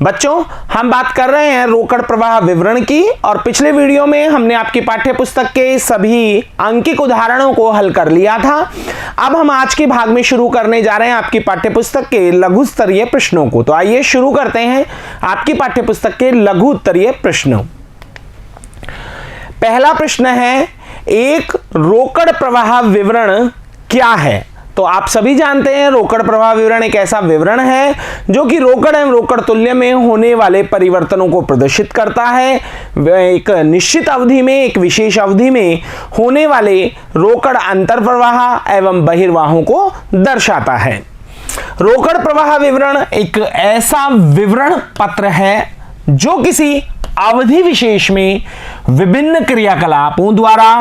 बच्चों, हम बात कर रहे हैं रोकड़ प्रवाह विवरण की और पिछले वीडियो में हमने आपकी पाठ्य पुस्तक के सभी अंकित उदाहरणों को हल कर लिया था। अब हम आज के भाग में शुरू करने जा रहे हैं आपकी पाठ्य पुस्तक के लघु स्तरीय प्रश्नों को। तो आइए शुरू करते हैं आपकी पाठ्य पुस्तक के लघु उत्तरीय प्रश्नों। पहला प्रश्न है, एक रोकड़ प्रवाह विवरण क्या है? तो आप सभी जानते हैं रोकड़ प्रवाह विवरण एक ऐसा विवरण है जो कि रोकड़ एवं रोकड़ तुल्य में होने वाले परिवर्तनों को प्रदर्शित करता है। एक निश्चित अवधि में, एक विशेष अवधि में होने वाले रोकड़ अंतर प्रवाह एवं बहिर्वाहों को दर्शाता है। रोकड़ प्रवाह विवरण एक ऐसा विवरण पत्र है जो किसी अवधि विशेष में विभिन्न क्रियाकलापों द्वारा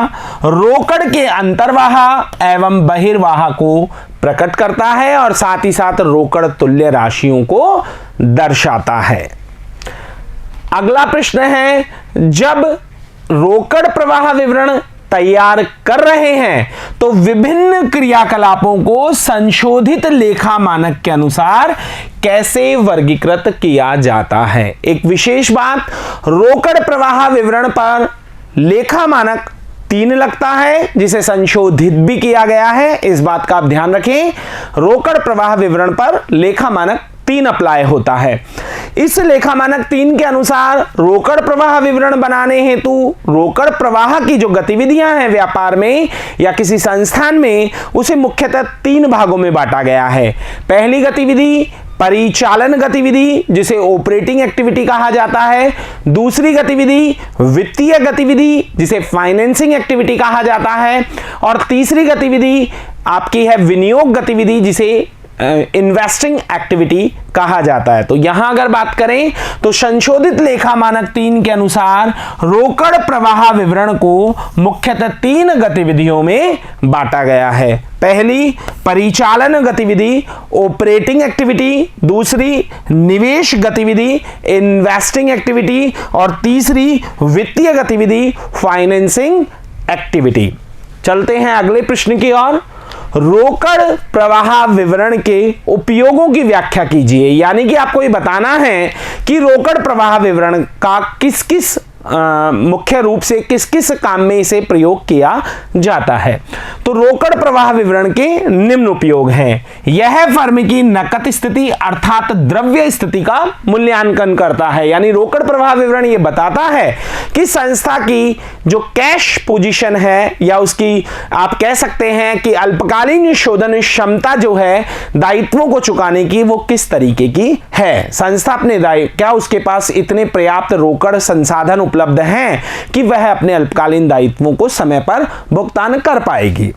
रोकड़ के अंतर्वाह एवं बहिर्वाह को प्रकट करता है और साथ ही साथ रोकड़ तुल्य राशियों को दर्शाता है। अगला प्रश्न है, जब रोकड़ प्रवाह विवरण तैयार कर रहे हैं तो विभिन्न क्रियाकलापों को संशोधित लेखा मानक के अनुसार कैसे वर्गीकृत किया जाता है? एक विशेष बात, रोकड़ प्रवाह विवरण पर लेखा मानक 3 लगता है जिसे संशोधित भी किया गया है। इस बात का आप ध्यान रखें, रोकड़ प्रवाह विवरण पर लेखा मानक 3 अप्लाई होता है। इस लेखा मानक 3 के अनुसार रोकड़ प्रवाह विवरण बनाने हेतु रोकड़ प्रवाह की जो गतिविधियां हैं व्यापार में या किसी संस्थान में, उसे मुख्यतः 3 भागों में बांटा गया है। पहली गतिविधि परिचालन गतिविधि जिसे ऑपरेटिंग एक्टिविटी कहा जाता है। दूसरी गतिविधि वित्तीय गतिविधि जिसे फाइनेंसिंग एक्टिविटी कहा जाता है। और तीसरी गतिविधि आपकी है विनियोग गतिविधि जिसे इन्वेस्टिंग एक्टिविटी कहा जाता है। तो यहां अगर बात करें तो संशोधित लेखा मानक 3 के अनुसार रोकड़ प्रवाह विवरण को मुख्यतः 3 गतिविधियों में बांटा गया है। पहली परिचालन गतिविधि ऑपरेटिंग एक्टिविटी, दूसरी निवेश गतिविधि इन्वेस्टिंग एक्टिविटी और तीसरी वित्तीय गतिविधि फाइनेंसिंग एक्टिविटी। चलते हैं अगले प्रश्न की ओर। रोकड़ प्रवाह विवरण के उपयोगों की व्याख्या कीजिए। यानी कि आपको ये बताना है कि रोकड़ प्रवाह विवरण का किस किस मुख्य रूप से किस किस काम में इसे प्रयोग किया जाता है। तो रोकड़ प्रवाह विवरण के निम्न उपयोग हैं। यह फर्म की नकद स्थिति अर्थात द्रव्य स्थिति का मूल्यांकन करता है। यानी रोकड़ प्रवाह विवरण यह बताता है कि संस्था की जो कैश पोजीशन है या उसकी आप कह सकते हैं कि अल्पकालीन शोधन क्षमता जो है दायित्वों को चुकाने की, वो किस तरीके की है। संस्था अपने क्या उसके पास इतने पर्याप्त रोकड़ संसाधन उपलब्ध हैं कि वह अपने अल्पकालीन दायित्वों को समय पर भुगतान कर पाएगी।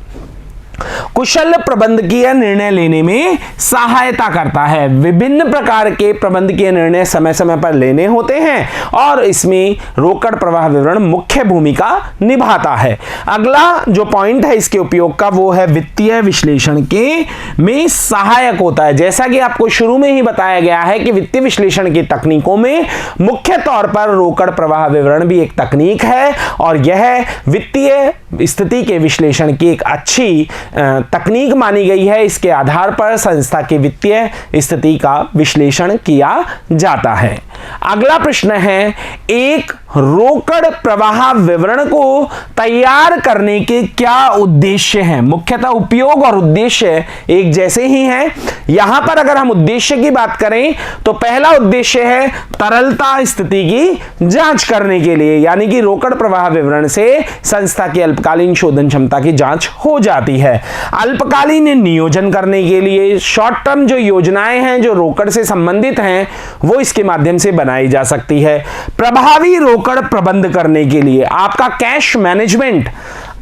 कुशल प्रबंधकीय निर्णय लेने में सहायता करता है। विभिन्न प्रकार के प्रबंधकीय निर्णय समय समय पर लेने होते हैं और इसमें रोकड़ प्रवाह विवरण मुख्य भूमिका निभाता है। अगला जो पॉइंट है इसके उपयोग का, वो है वित्तीय विश्लेषण के में सहायक होता है। जैसा कि आपको शुरू में ही बताया गया है कि वित्तीय विश्लेषण की तकनीकों में मुख्य तौर पर रोकड़ प्रवाह विवरण भी एक तकनीक है और यह वित्तीय स्थिति के विश्लेषण की एक अच्छी तकनीक मानी गई है। इसके आधार पर संस्था की वित्तीय स्थिति का विश्लेषण किया जाता है। अगला प्रश्न है, एक रोकड़ प्रवाह विवरण को तैयार करने के क्या उद्देश्य हैं? मुख्यतः उपयोग और उद्देश्य एक जैसे ही हैं। यहां पर अगर हम उद्देश्य की बात करें तो पहला उद्देश्य है तरलता स्थिति की जांच करने के लिए। यानी कि रोकड़ प्रवाह विवरण से संस्था की अल्पकालीन शोधन क्षमता की जांच हो जाती है। अल्पकालीन नियोजन करने के लिए शॉर्ट टर्म जो योजनाएं हैं जो रोकड़ से संबंधित हैं वो इसके माध्यम से बनाई जा सकती है। प्रभावी रोकड़ प्रबंध करने के लिए, आपका कैश मैनेजमेंट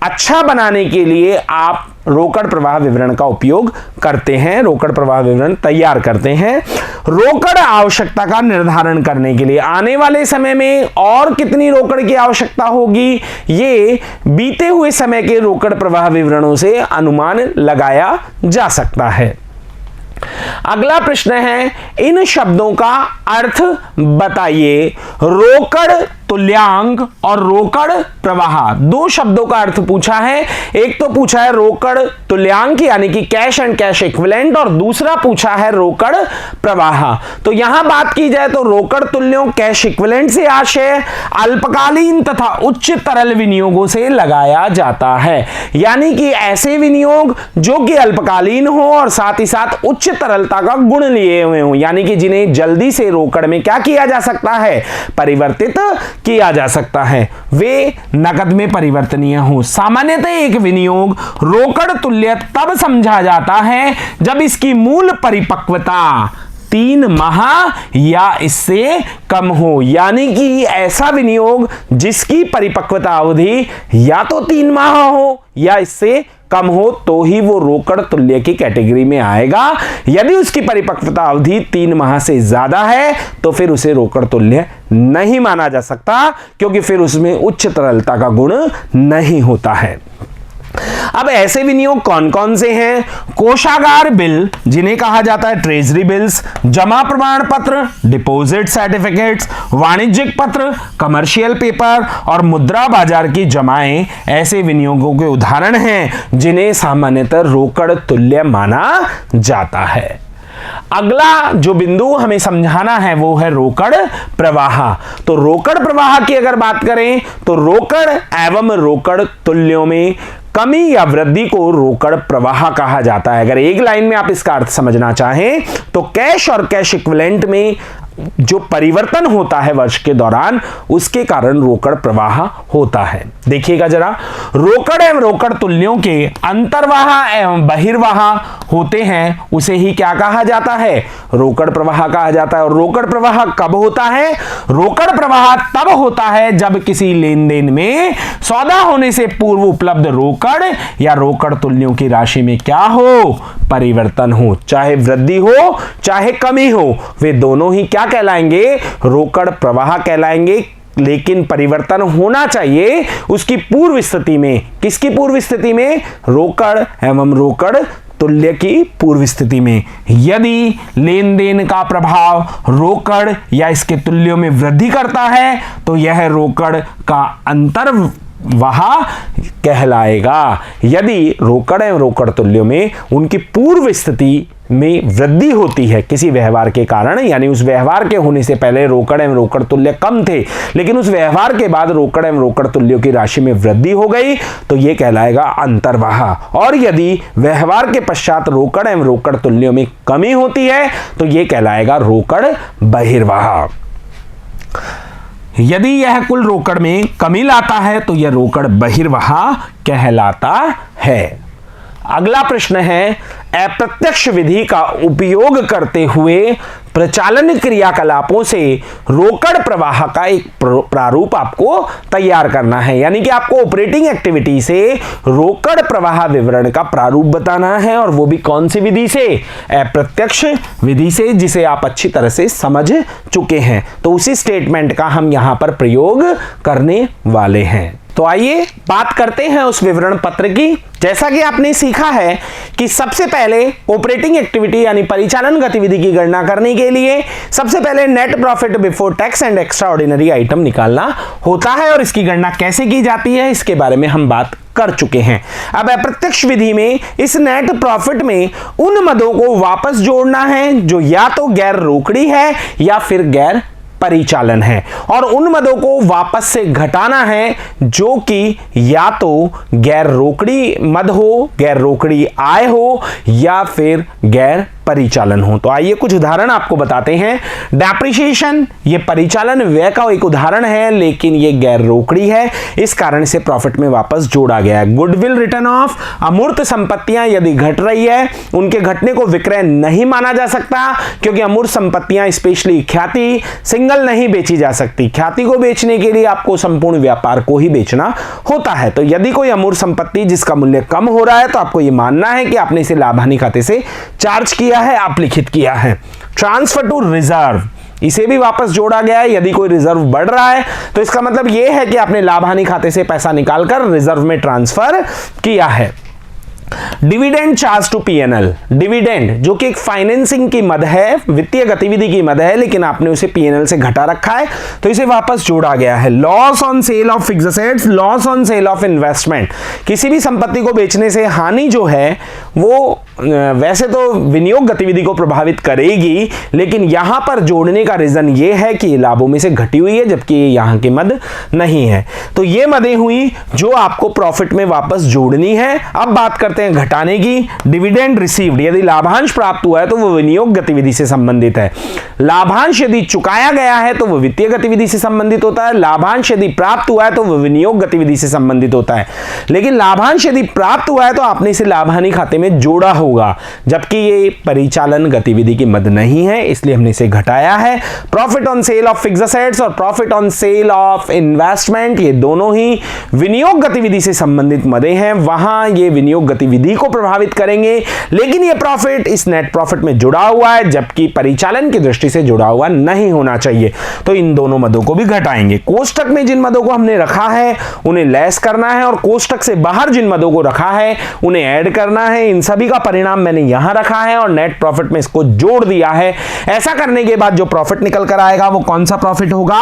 अच्छा बनाने के लिए आप रोकड़ प्रवाह विवरण का उपयोग करते हैं, रोकड़ प्रवाह विवरण तैयार करते हैं। रोकड़ आवश्यकता का निर्धारण करने के लिए आने वाले समय में और कितनी रोकड़ की आवश्यकता होगी, ये बीते हुए समय के रोकड़ प्रवाह विवरणों से अनुमान लगाया जा सकता है। अगला प्रश्न है, इन शब्दों का अर्थ बताइए। रोकड़ तुल्यांक और रोकड़ प्रवाह, दो शब्दों का अर्थ पूछा है। एक तो पूछा है रोकड़ तुल्यांक यानी कि कैश एंड कैश इक्विवेलेंट, और दूसरा पूछा है रोकड़ प्रवाह। तो यहां बात की जाए तो रोकड़ तुल्यों कैश इक्विवेलेंट से आशय अल्पकालीन तथा उच्च तरल विनियोगों से लगाया जाता है, यानी कि ऐसे विनियोग जो कि अल्पकालीन हो और साथ ही साथ उच्च तरलता का गुण लिए हुए हो, यानी कि जिन्हें जल्दी से रोकड़ में क्या किया जा सकता है, परिवर्तित किया जा सकता है, वे नकद में परिवर्तनीय हो। सामान्यतः एक विनियोग रोकड़ तुल्य तब समझा जाता है जब इसकी मूल परिपक्वता 3 माह या इससे कम हो, यानी कि ऐसा विनियोग जिसकी परिपक्वता अवधि या तो 3 माह हो या इससे कम हो तो ही वो रोकड़ तुल्य की कैटेगरी में आएगा। यदि उसकी परिपक्वता अवधि 3 माह से ज्यादा है तो फिर उसे रोकड़ तुल्य नहीं माना जा सकता, क्योंकि फिर उसमें उच्च तरलता का गुण नहीं होता है। अब ऐसे विनियोग कौन कौन से हैं? कोषागार बिल जिन्हें कहा जाता है ट्रेजरी बिल्स, जमा प्रमाण पत्र डिपॉजिट सर्टिफिकेट्स, वाणिज्यिक पत्र कमर्शियल पेपर और मुद्रा बाजार की जमाएं ऐसे विनियोगों के उदाहरण हैं जिन्हें सामान्यतः रोकड़ तुल्य माना जाता है। अगला जो बिंदु हमें समझाना है वो है रोकड़ प्रवाह। तो रोकड़ प्रवाह की अगर बात करें तो रोकड़ एवं रोकड़ तुल्यों में कमी या वृद्धि को रोकड़ प्रवाह कहा जाता है। अगर एक लाइन में आप इसका अर्थ समझना चाहें तो कैश और कैश इक्विवेलेंट में जो परिवर्तन होता है वर्ष के दौरान उसके कारण रोकड़ प्रवाह होता है। देखिएगा जरा, रोकड़ एवं रोकड़ तुल्यों के अंतर्वाह एवं बहिर्वाह होते हैं उसे ही क्या कहा जाता है? रोकड़ प्रवाह कहा जाता है। और रोकड़ प्रवाह कब होता है? रोकड़ प्रवाह तब होता है जब किसी लेन देन में सौदा होने से पूर्व उपलब्ध रोकड़ या रोकड़ तुल्यों की राशि में क्या हो? परिवर्तन हो, चाहे वृद्धि हो चाहे कमी हो, वे दोनों ही क्या कहलाएंगे? रोकड़ प्रवाह कहलाएंगे। लेकिन परिवर्तन होना चाहिए उसकी पूर्व स्थिति में। किसकी पूर्व स्थिति में? रोकड़ एवं रोकड़ तुल्य की पूर्व स्थिति में। यदि लेन देन का प्रभाव रोकड़ या इसके तुल्यों में वृद्धि करता है तो यह रोकड़ का अंतर्वाह कहलाएगा। यदि रोकड़ एवं रोकड़ तुल्यों में उनकी पूर्व स्थिति में वृद्धि होती है किसी व्यवहार के कारण, यानी उस व्यवहार के होने से पहले रोकड़ एवं रोकड़ तुल्य कम थे लेकिन उस व्यवहार के बाद रोकड़ एवं रोकड़ तुल्यों की राशि में वृद्धि हो गई तो यह कहलाएगा अंतर्वाह। और यदि व्यवहार के पश्चात रोकड़ एवं रोकड़ तुल्यों में कमी होती है तो यह कहलाएगा रोकड़ बहिर्वाह। यदि यह कुल रोकड़ में कमी लाता है तो यह रोकड़ बहिर्वाह कहलाता है। अगला प्रश्न है, अप्रत्यक्ष विधि का उपयोग करते हुए प्रचालन क्रियाकलापों से रोकड़ प्रवाह का एक प्रारूप आपको तैयार करना है, यानी कि आपको ऑपरेटिंग एक्टिविटी से रोकड़ प्रवाह विवरण का प्रारूप बताना है। और वो भी कौन सी विधि से? अप्रत्यक्ष विधि से, जिसे आप अच्छी तरह से समझ चुके हैं। तो उसी स्टेटमेंट का हम यहां पर प्रयोग करने वाले हैं। तो आइए बात करते हैं उस विवरण पत्र की। जैसा कि आपने सीखा है कि सबसे पहले ऑपरेटिंग एक्टिविटी यानी परिचालन गतिविधि की गणना करने के लिए सबसे पहले net profit before tax and extra ordinary item निकालना होता है, और इसकी गणना कैसे की जाती है इसके बारे में हम बात कर चुके हैं। अब अप्रत्यक्ष विधि में इस नेट प्रॉफिट में उन मदों को वापस जोड़ना है जो या तो गैर रोकड़ी है या फिर गैर परिचालन है, और उन मदों को वापस से घटाना है जो कि या तो गैर रोकड़ी मद हो, गैर रोकड़ी आय हो या फिर गैर परिचालन हो। तो आइए कुछ उदाहरण आपको बताते हैं। डेप्रिसिएशन ये परिचालन व्यय का एक उदाहरण है लेकिन ये गैर रोकड़ी है, इस कारण से प्रॉफिट में वापस जोड़ा गया है। गुडविल रिटर्न ऑफ, अमूर्त संपत्तियां यदि घट रही है उनके घटने को विक्रय नहीं माना जा सकता, क्योंकि अमूर्त संपत्तियां स्पेशली ख्याति सिंगल नहीं बेची जा सकती। ख्याति को बेचने के लिए आपको संपूर्ण व्यापार को ही बेचना होता है। तो यदि कोई अमूर्त संपत्ति जिसका मूल्य कम हो रहा है तो आपको यह मानना है कि आपने इसे लाभ हानि खाते से चार्ज किया है, आप लिखित किया है। ट्रांसफर टू रिजर्व, इसे भी वापस जोड़ा गया है। यदि कोई रिजर्व बढ़ रहा है तो इसका मतलब यह है कि आपने लाभ हानि खाते से पैसा निकालकर रिजर्व में ट्रांसफर किया है। Dividend charge to PNL, dividend जो कि एक फाइनेंसिंग की मद है, वित्तीय गतिविधि की मद है, लेकिन आपने उसे पीएनएल से घटा रखा है तो इसे वापस जोड़ा गया है। Loss on sale of fixed assets, loss on sale of investment, किसी भी संपत्ति को बेचने से हानि जो है वो वैसे तो विनियोग गतिविधि को प्रभावित करेगी, लेकिन यहां पर जोड़ने का रीजन ये है कि ये लाभों में से घटी हुई है, जबकि ये यहां की मद नहीं है। तो ये मदें हुई जो आपको प्रॉफिट में वापस जोड़नी है। अब बात करते हैं घटाने की। डिविडेंड रिसीव्ड, यदि लाभांश प्राप्त हुआ है तो वो विनियोग गतिविधि से संबंधित है। लाभांश यदि चुकाया गया है तो वो वित्तीय गतिविधि से संबंधित होता है। लाभांश यदि प्राप्त हुआ है तो वो विनियोग गतिविधि से संबंधित होता है। लेकिन लाभांश यदि प्राप्त हुआ है तो आपने इसे लाभ हानि खाते में जोड़ा होगा, जबकि ये परिचालन गतिविधि की मद नहीं है, इसलिए हमने इसे घटाया है। Profit on sale of fixed assets और profit on sale of investment, ये दोनों ही विनियोग गतिविधि से संबंधित मदें हैं, वहां ये विनियोग गतिविधि को प्रभावित करेंगे, लेकिन ये प्रॉफिट इस नेट प्रॉफिट में जुड़ा हुआ है, जबकि परिचालन की दृष्टि से जुड़ा हुआ नहीं होना चाहिए। तो इन दोनों मदों को भी घटाएंगे। कोष्टक में जिन मदों को हमने रखा है उन्हें लेस करना है, और कोष्टक से बाहर जिन मदों को रखा है उन्हें ऐड करना है। इन सभी का परिणाम मैंने यहां रखा है और नेट प्रॉफिट में इसको जोड़ दिया है। ऐसा करने के बाद जो प्रॉफिट निकल कर आएगा वो कौन सा प्रॉफिट होगा?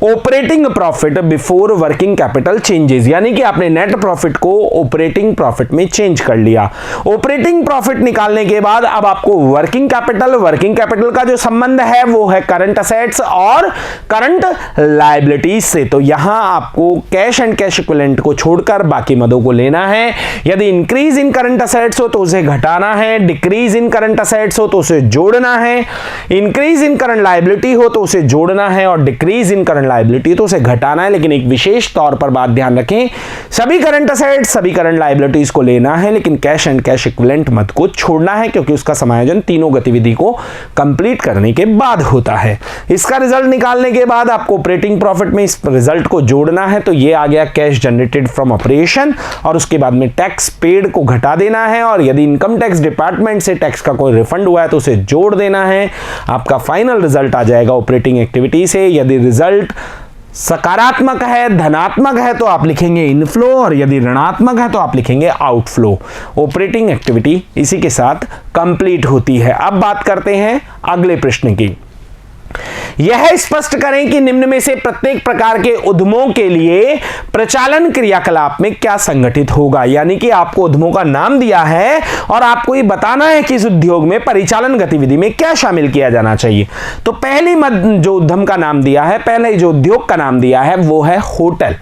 Operating profit before working capital changes, यानी कि आपने नेट प्रॉफिट को ऑपरेटिंग प्रॉफिट में चेंज कर लिया। ऑपरेटिंग प्रॉफिट निकालने के बाद अब आपको वर्किंग कैपिटल का जो संबंध है वो है करंट असेट्स और करंट लायबिलिटीज से। तो यहां आपको कैश एंड कैश इक्विवेलेंट को छोड़कर बाकी मदों को लेना है। यदि इंक्रीज इन करंट असेट्स हो तो उसे घटाना है, डिक्रीज इन करंट असेट्स हो तो उसे जोड़ना है, इंक्रीज इन करंट लायबिलिटी हो तो उसे जोड़ना है, और डिक्रीज इन करंट लायबिलिटी तो उसे घटाना है। लेकिन एक विशेष तौर पर बात ध्यान रखें, सभी करंट असेट्स सभी करंट लायबिलिटीज को लेना है, लेकिन कैश एंड कैश इक्विवेलेंट मद को छोड़ना है, क्योंकि उसका समायोजन तीनों गतिविधि को कंप्लीट करने के बाद होता है। इसका रिजल्ट निकालने के बाद आपको ऑपरेटिंग प्रॉफिट में इस रिजल्ट को जोड़ना है, तो ये आ गया कैश जनरेटेड फ्रॉम ऑपरेशन, और उसके बाद में टैक्स पेड को घटा देना है, और यदि इनकम टैक्स डिपार्टमेंट से टैक्स का कोई रिफंड हुआ है तो उसे जोड़ देना है। आपका फाइनल रिजल्ट आ जाएगा ऑपरेटिंग एक्टिविटी से। यदि रिजल्ट सकारात्मक है, धनात्मक है, तो आप लिखेंगे इनफ्लो, और यदि ऋणात्मक है तो आप लिखेंगे आउटफ्लो। ऑपरेटिंग एक्टिविटी इसी के साथ कंप्लीट होती है। अब बात करते हैं अगले प्रश्न की। यह स्पष्ट करें कि निम्न में से प्रत्येक प्रकार के उद्यमों के लिए प्रचालन क्रियाकलाप में क्या संगठित होगा, यानी कि आपको उद्यमों का नाम दिया है और आपको ये बताना है कि इस उद्योग में परिचालन गतिविधि में क्या शामिल किया जाना चाहिए। तो पहली मद जो उद्यम का नाम दिया है, पहले जो उद्योग का नाम दिया है वो है होटल।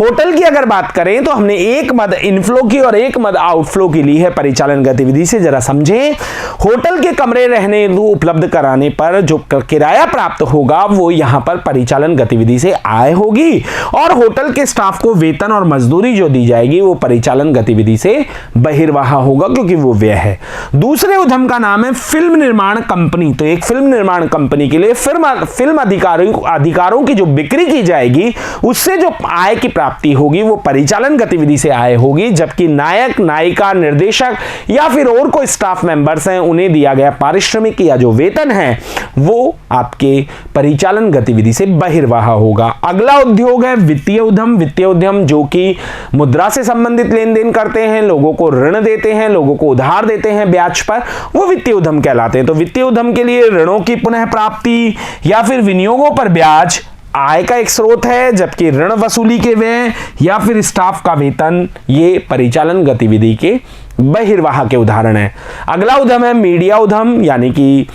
होटल की अगर बात करें तो हमने एक मद इनफ्लो की और एक मद आउटफ्लो की ली है परिचालन गतिविधि से। जरा समझें, होटल के कमरे रहने उपलब्ध कराने पर जो किराया प्राप्त होगा वो यहां पर परिचालन गतिविधि से आय होगी, और होटल के स्टाफ को वेतन और मजदूरी जो दी जाएगी वो परिचालन गतिविधि से बहिर्वाह होगा, क्योंकि वो व्यय है। दूसरे उद्यम का नाम है फिल्म निर्माण कंपनी। तो एक फिल्म निर्माण कंपनी के लिए फिल्म अधिकारों की जो बिक्री की जाएगी उससे जो आय की प्राप्ति होगी वो परिचालन गतिविधि से आय होगी, जबकि नायक, नायिका, निर्देशक या फिर और कोई स्टाफ मेंबर्स हैं उन्हें दिया गया पारिश्रमिक या जो वेतन है वो आपके परिचालन गतिविधि से बहिर्वाह होगा। अगला उद्योग है वित्तीय उद्यम। वित्तीय उद्यम जो कि मुद्रा से संबंधित लेन देन करते हैं, लोगों को ऋण देते हैं, लोगों को उधार देते हैं ब्याज पर, वो वित्तीय उद्यम कहलाते हैं। तो वित्तीय उद्यम के लिए ऋणों की पुनः प्राप्ति या फिर विनियोगों पर ब्याज आय का एक स्रोत है, जबकि ऋण वसूली के व्यय या फिर स्टाफ का वेतन ये परिचालन गतिविधि के बहिर्वाह के उदाहरण है। अगला उद्यम है मीडिया उद्यम, यानी कि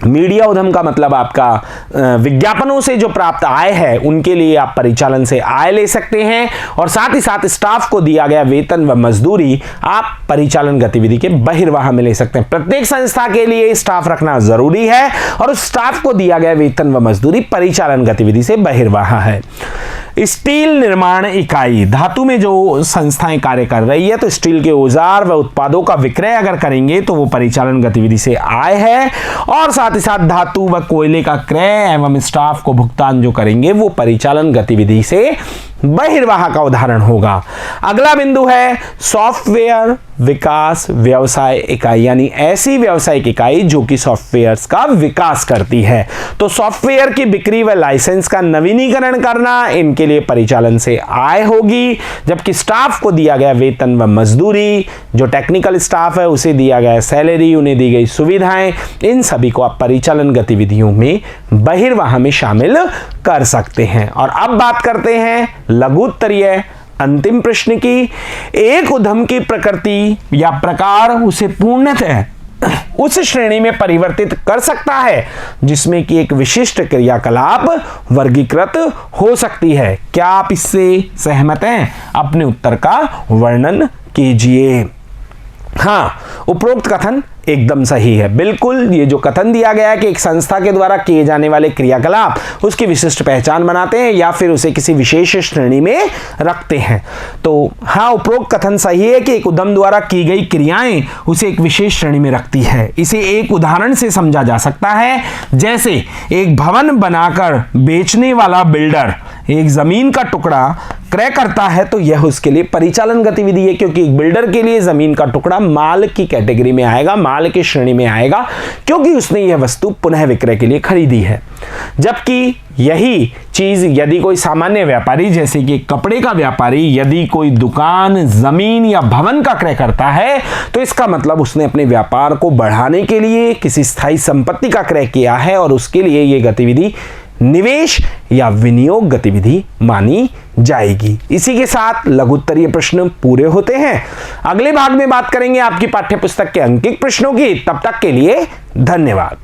मीडिया उद्यम का मतलब आपका विज्ञापनों से जो प्राप्त आय है उनके लिए आप परिचालन से आय ले सकते हैं, और साथ ही साथ स्टाफ को दिया गया वेतन व मजदूरी आप परिचालन गतिविधि के बहिर्वाह में ले सकते हैं। प्रत्येक संस्था के लिए स्टाफ रखना जरूरी है, और उस स्टाफ को दिया गया वेतन व मजदूरी परिचालन गतिविधि से बहिर्वाह है। स्टील निर्माण इकाई, धातु में जो संस्थाएं कार्य कर रही है, तो स्टील के औजार व उत्पादों का विक्रय अगर करेंगे तो वो परिचालन गतिविधि से आय है, और साथ ही साथ धातु व कोयले का क्रय एवं स्टाफ को भुगतान जो करेंगे वो परिचालन गतिविधि से बहिर्वाह का उदाहरण होगा। अगला बिंदु है सॉफ्टवेयर विकास व्यवसाय इकाई, यानी ऐसी व्यावसायिक इकाई जो कि सॉफ्टवेयर्स का विकास करती है। तो सॉफ्टवेयर की बिक्री व लाइसेंस का नवीनीकरण करना, इनके लिए परिचालन से आय होगी, जबकि स्टाफ को दिया गया वेतन व मजदूरी, जो टेक्निकल स्टाफ है उसे दिया गया सैलरी, उन्हें दी गई सुविधाएं, इन सभी को आप परिचालन गतिविधियों में बहिर्वाह में शामिल कर सकते हैं। और अब बात करते हैं लघु उत्तरीय अंतिम प्रश्न की। एक उद्यम की प्रकृति या प्रकार उसे पूर्णतः उस श्रेणी में परिवर्तित कर सकता है जिसमें कि एक विशिष्ट क्रियाकलाप वर्गीकृत हो सकती है। क्या आप इससे सहमत हैं? अपने उत्तर का वर्णन कीजिए। हाँ, उपरोक्त कथन एकदम सही है। बिल्कुल, ये जो कथन दिया गया है कि एक संस्था के द्वारा किए जाने वाले क्रियाकलाप उसकी विशिष्ट पहचान बनाते हैं या फिर उसे किसी विशेष श्रेणी में रखते हैं, तो हाँ, उपरोक्त कथन सही है कि एक उद्यम द्वारा की गई क्रियाएं उसे एक विशेष श्रेणी में रखती है। इसे एक उदाहरण से समझा जा सकता है, जैसे एक भवन बनाकर बेचने वाला बिल्डर एक जमीन का टुकड़ा क्रय करता है तो यह उसके लिए परिचालन गतिविधि है, क्योंकि एक बिल्डर के लिए जमीन का टुकड़ा माल की कैटेगरी में आएगा, माल की श्रेणी में आएगा, क्योंकि उसने यह वस्तु पुनः विक्रय के लिए खरीदी है। जबकि यही चीज यदि कोई सामान्य व्यापारी, जैसे कि कपड़े का व्यापारी, यदि कोई दुकान, जमीन या भवन का क्रय करता है तो इसका मतलब उसने अपने व्यापार को बढ़ाने के लिए किसी स्थायी संपत्ति का क्रय किया है और उसके लिए यह गतिविधि निवेश या विनियोग गतिविधि मानी जाएगी। इसी के साथ लघु उत्तरीय प्रश्न पूरे होते हैं। अगले भाग में बात करेंगे आपकी पाठ्यपुस्तक के अंकित प्रश्नों की। तब तक के लिए धन्यवाद।